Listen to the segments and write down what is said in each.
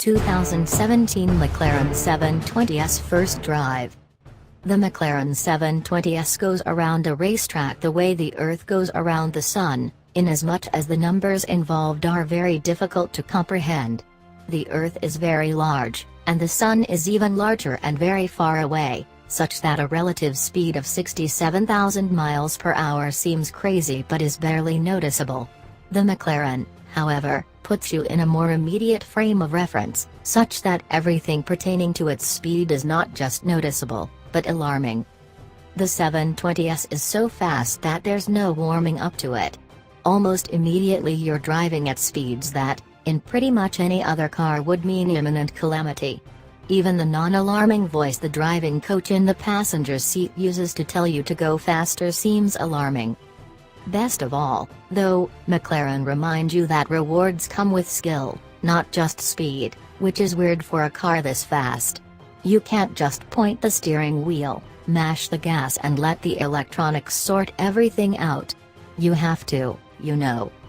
2017 McLaren 720S First Drive. The McLaren 720S goes around a racetrack the way the Earth goes around the Sun, inasmuch as the numbers involved are very difficult to comprehend. The Earth is very large, and the Sun is even larger and very far away, such that a relative speed of 67,000 miles per hour seems crazy but is barely noticeable. The McLaren, however, puts you in a more immediate frame of reference, such that everything pertaining to its speed is not just noticeable, but alarming. The 720S is so fast that there's no warming up to it. Almost immediately you're driving at speeds that, in pretty much any other car, would mean imminent calamity. Even the non-alarming voice the driving coach in the passenger's seat uses to tell you to go faster seems alarming. Best of all, though, McLaren remind you that rewards come with skill, not just speed, which is weird for a car this fast. You can't just point the steering wheel, mash the gas and let the electronics sort everything out. You have to,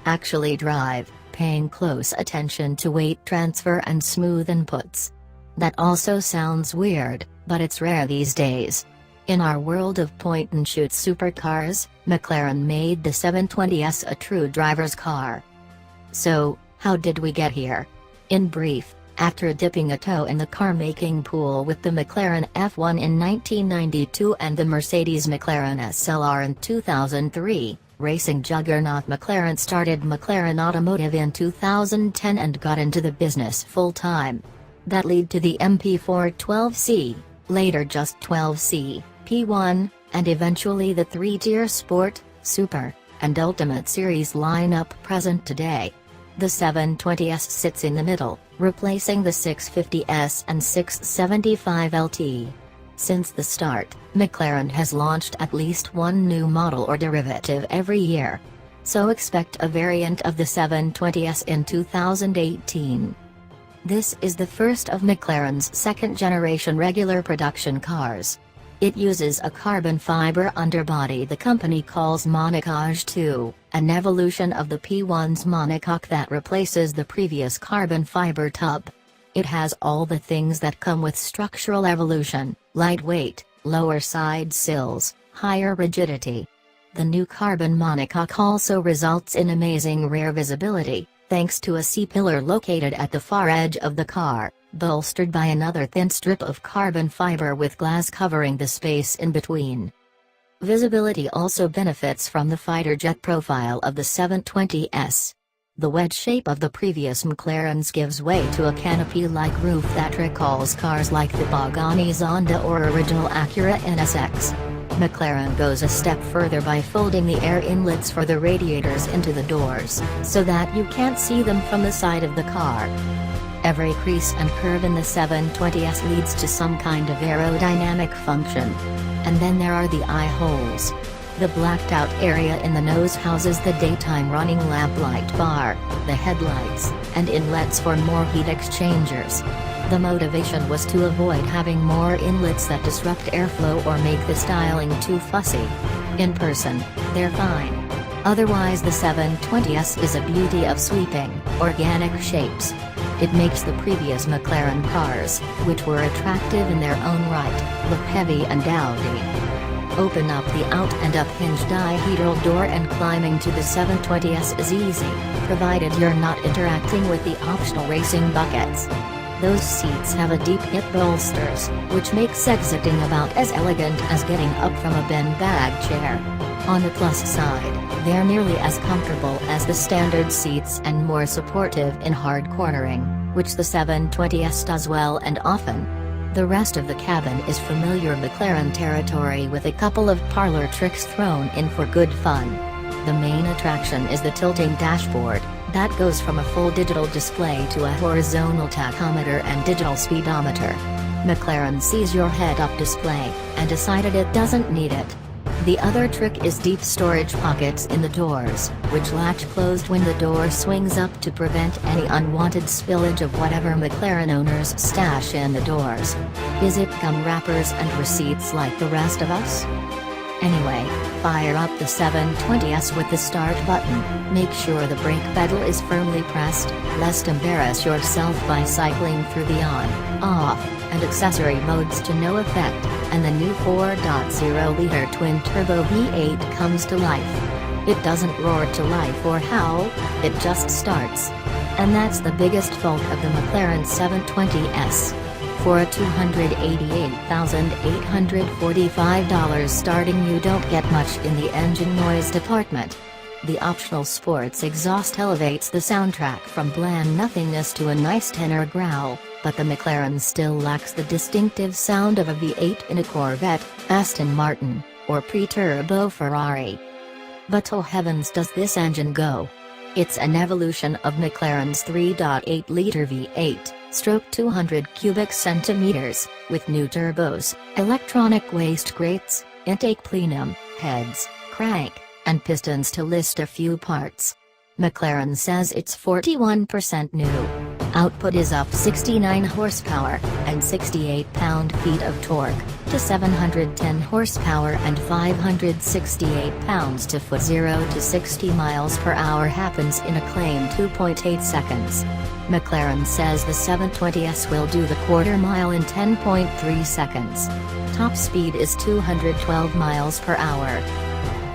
actually drive, paying close attention to weight transfer and smooth inputs. That also sounds weird, but it's rare these days. In our world of point-and-shoot supercars, McLaren made the 720S a true driver's car. So, how did we get here? In brief, after dipping a toe in the car-making pool with the McLaren F1 in 1992 and the Mercedes McLaren SLR in 2003, racing juggernaut McLaren started McLaren Automotive in 2010 and got into the business full-time. That led to the MP4 12C, later just 12C, P1, and eventually the three-tier Sport, Super, and Ultimate Series lineup present today. The 720S sits in the middle, replacing the 650S and 675LT. Since the start, McLaren has launched at least one new model or derivative every year. So expect a variant of the 720S in 2018. This is the first of McLaren's second-generation regular production cars. It uses a carbon fiber underbody the company calls Monocoque 2, an evolution of the P1's monocoque that replaces the previous carbon fiber tub. It has all the things that come with structural evolution: lightweight, lower side sills, higher rigidity. The new carbon monocoque also results in amazing rear visibility, thanks to a C-pillar located at the far edge of the car, bolstered by another thin strip of carbon fiber with glass covering the space in between. Visibility also benefits from the fighter jet profile of the 720S. The wedge shape of the previous McLarens gives way to a canopy-like roof that recalls cars like the Pagani Zonda or original Acura NSX. McLaren goes a step further by folding the air inlets for the radiators into the doors, so that you can't see them from the side of the car. Every crease and curve in the 720S leads to some kind of aerodynamic function. And then there are the eye holes. The blacked-out area in the nose houses the daytime running lamp light bar, the headlights, and inlets for more heat exchangers. The motivation was to avoid having more inlets that disrupt airflow or make the styling too fussy. In person, they're fine. Otherwise the 720S is a beauty of sweeping, organic shapes. It makes the previous McLaren cars, which were attractive in their own right, look heavy and dowdy. Open up the out-and-up hinged dihedral door and climbing to the 720S is easy, provided you're not interacting with the optional racing buckets. Those seats have a deep hip bolsters, which makes exiting about as elegant as getting up from a bin bag chair. On the plus side, they're nearly as comfortable as the standard seats and more supportive in hard cornering, which the 720S does well and often. The rest of the cabin is familiar McLaren territory with a couple of parlor tricks thrown in for good fun. The main attraction is the tilting dashboard, that goes from a full digital display to a horizontal tachometer and digital speedometer. McLaren sees your head-up display, and decided it doesn't need it. The other trick is deep storage pockets in the doors, which latch closed when the door swings up to prevent any unwanted spillage of whatever McLaren owners stash in the doors. Is it gum wrappers and receipts like the rest of us? Anyway, Fire up the 720S with the start button. Make sure the brake pedal is firmly pressed, lest embarrass yourself by cycling through the on, off, and accessory modes to no effect, and the new 4.0-liter twin-turbo V8 comes to life. It doesn't roar to life or howl, it just starts. And that's the biggest fault of the McLaren 720S. For a $288,845 starting, you don't get much in the engine noise department. The optional sports exhaust elevates the soundtrack from bland nothingness to a nice tenor growl, but the McLaren still lacks the distinctive sound of a V8 in a Corvette, Aston Martin, or pre-turbo Ferrari. But oh heavens, does this engine go! It's an evolution of McLaren's 3.8-liter V8, 200 cubic centimeters, with new turbos, electronic waste grates, intake plenum, heads, crank, and pistons to list a few parts. McLaren says it's 41% new. Output is up 69 horsepower, and 68 pound-feet of torque, to 710 horsepower and 568 pounds-to-foot. 0 to 60 miles per hour happens in a claimed 2.8 seconds. McLaren says the 720S will do the quarter mile in 10.3 seconds. Top speed is 212 miles per hour.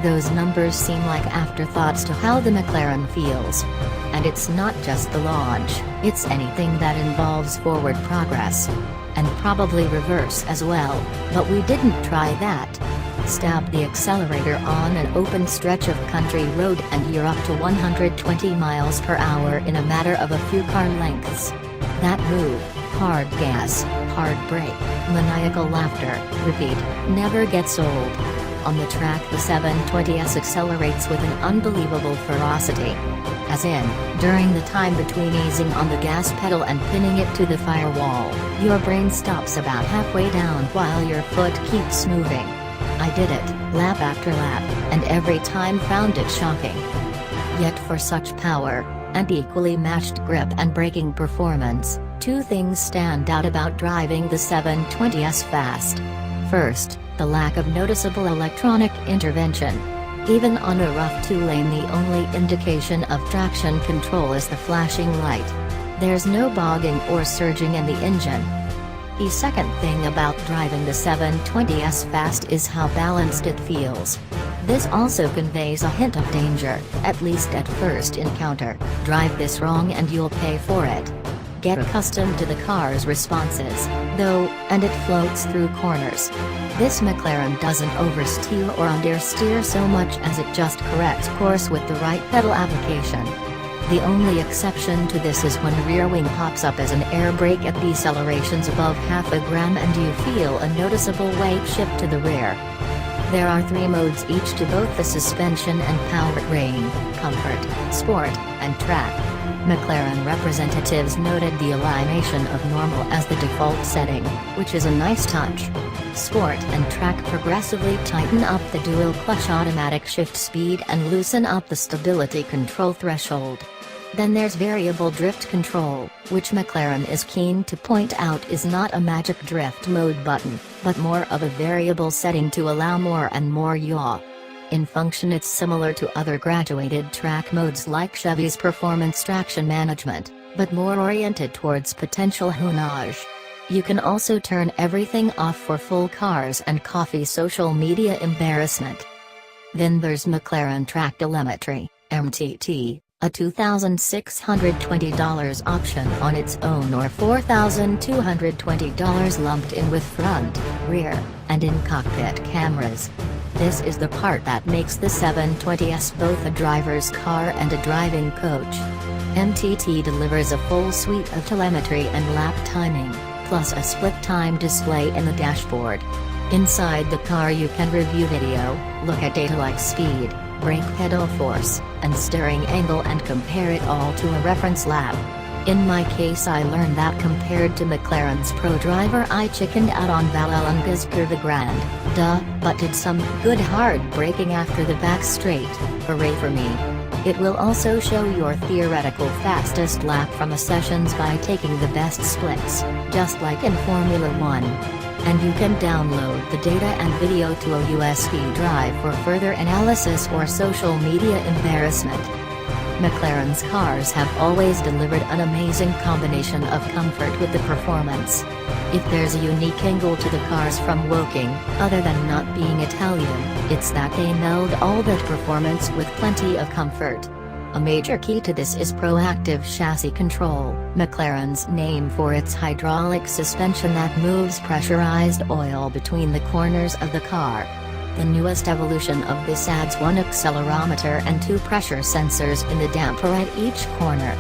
Those numbers seem like afterthoughts to how the McLaren feels. And it's not just the launch, it's anything that involves forward progress. And probably reverse as well, but we didn't try that. Stab the accelerator on an open stretch of country road and you're up to 120 miles per hour in a matter of a few car lengths. That move, hard gas, hard brake, maniacal laughter, repeat, never gets old. On the track, the 720S accelerates with an unbelievable ferocity. As in, during the time between easing on the gas pedal and pinning it to the firewall, your brain stops about halfway down while your foot keeps moving. I did it, lap after lap, and every time found it shocking. Yet for such power, and equally matched grip and braking performance, two things stand out about driving the 720S fast. First, the lack of noticeable electronic intervention. Even on a rough two-lane, the only indication of traction control is the flashing light. There's no bogging or surging in the engine. The second thing about driving the 720S fast is how balanced it feels. This also conveys a hint of danger, at least at first encounter. Drive this wrong and you'll pay for it. Get accustomed to the car's responses, though, and it floats through corners. This McLaren doesn't oversteer or understeer so much as it just corrects course with the right pedal application. The only exception to this is when rear wing pops up as an air brake at decelerations above half a gram and you feel a noticeable weight shift to the rear. There are 3 modes each to both the suspension and powertrain: comfort, sport, and track. McLaren representatives noted the elimination of normal as the default setting, which is a nice touch. Sport and track progressively tighten up the dual-clutch automatic shift speed and loosen up the stability control threshold. Then there's variable drift control, which McLaren is keen to point out is not a magic drift mode button, but more of a variable setting to allow more and more yaw. In function it's similar to other graduated track modes like Chevy's Performance Traction Management, but more oriented towards potential hunnage. You can also turn everything off for full cars and coffee social media embarrassment. Then there's McLaren Track Telemetry, MTT, a $2,620 option on its own or $4,220 lumped in with front, rear, and in-cockpit cameras. This is the part that makes the 720S both a driver's car and a driving coach. MTT delivers a full suite of telemetry and lap timing, plus a split-time display in the dashboard. Inside the car you can review video, look at data like speed, brake pedal force, and steering angle and compare it all to a reference lap. In my case I learned that compared to McLaren's Pro Driver I chickened out on Vallelunga's Curva Grande, but did some good hard braking after the back straight. Hooray for me. It will also show your theoretical fastest lap from a sessions by taking the best splits, just like in Formula 1. and you can download the data and video to a USB drive for further analysis or social media embarrassment. McLaren's cars have always delivered an amazing combination of comfort with the performance. If there's a unique angle to the cars from Woking, other than not being Italian, it's that they meld all that performance with plenty of comfort. A major key to this is proactive chassis control, McLaren's name for its hydraulic suspension that moves pressurized oil between the corners of the car. The newest evolution of this adds one accelerometer and two pressure sensors in the damper at each corner.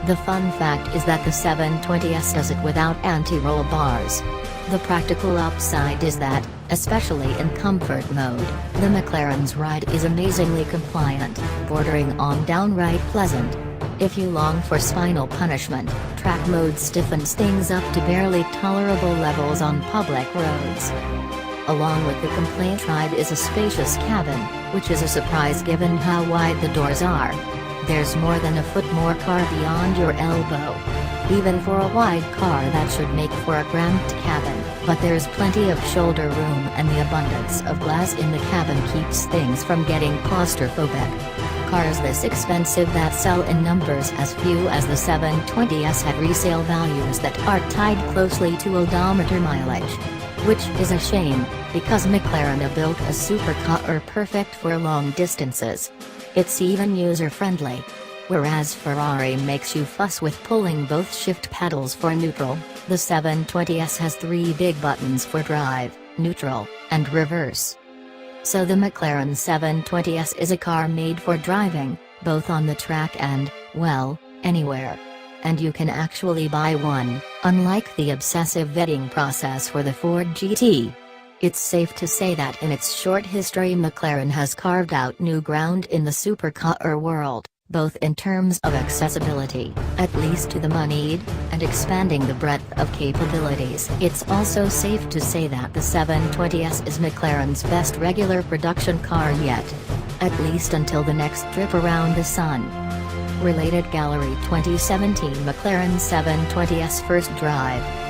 The fun fact is that the 720S does it without anti-roll bars. The practical upside is that, especially in comfort mode, the McLaren's ride is amazingly compliant, bordering on downright pleasant. If you long for spinal punishment, track mode stiffens things up to barely tolerable levels on public roads. Along with the complaint ride is a spacious cabin, which is a surprise given how wide the doors are. There's more than a foot more car beyond your elbow. Even for a wide car that should make for a cramped cabin, but there's plenty of shoulder room and the abundance of glass in the cabin keeps things from getting claustrophobic. Cars this expensive that sell in numbers as few as the 720S have resale values that are tied closely to odometer mileage. Which is a shame, because McLaren have built a supercar perfect for long distances. It's even user-friendly. Whereas Ferrari makes you fuss with pulling both shift pedals for neutral, the 720S has 3 big buttons for drive, neutral, and reverse. So the McLaren 720S is a car made for driving, both on the track and, well, anywhere. And you can actually buy one, unlike the obsessive vetting process for the Ford GT. It's safe to say that in its short history McLaren has carved out new ground in the supercar world, both in terms of accessibility, at least to the moneyed, and expanding the breadth of capabilities. It's also safe to say that the 720S is McLaren's best regular production car yet. At least until the next trip around the sun. Related Gallery 2017 McLaren 720S First Drive.